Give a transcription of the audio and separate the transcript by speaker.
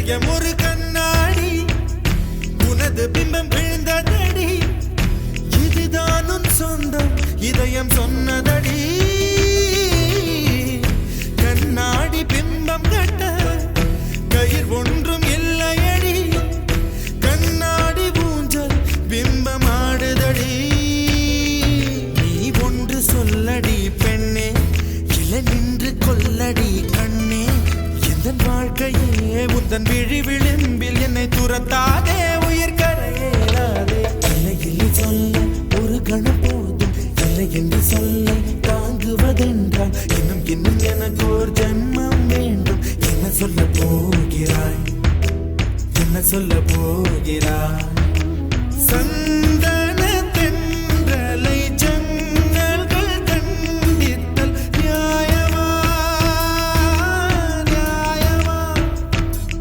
Speaker 1: இதயம் ஒரு கண்ணாடி உனது பிம்பம் விழுந்ததடி இதுதான் உன் சொந்தம் இதயம் சொன்னதடி கண்ணாடி பிம்பம் கட்ட கயிர் ஒன்றும் இல்லையடி கண்ணாடி ஊஞ்சல் பிம்பம் ஆடுதடி நீ ஒன்று சொல்லடி பெண்ணே இல நின்று கொல்லடி கண்ணே எந்தன் வாழ்க்கையே உந்தன் விழி விளிம்பில் என்னை துரத்தாதே உயிர் கரையேறாதே இல்லை இல்லை சொல்ல ஒரு கணம் போதும் இல்லை என்று சொல்ல தாங்குவதென்றால் இன்னும் இன்னும் எனக்கு ஒரு ஜென்மம் வேண்டும் என்ன சொல்ல போகிறாய் என்ன சொல்ல போகிறாய் சந்த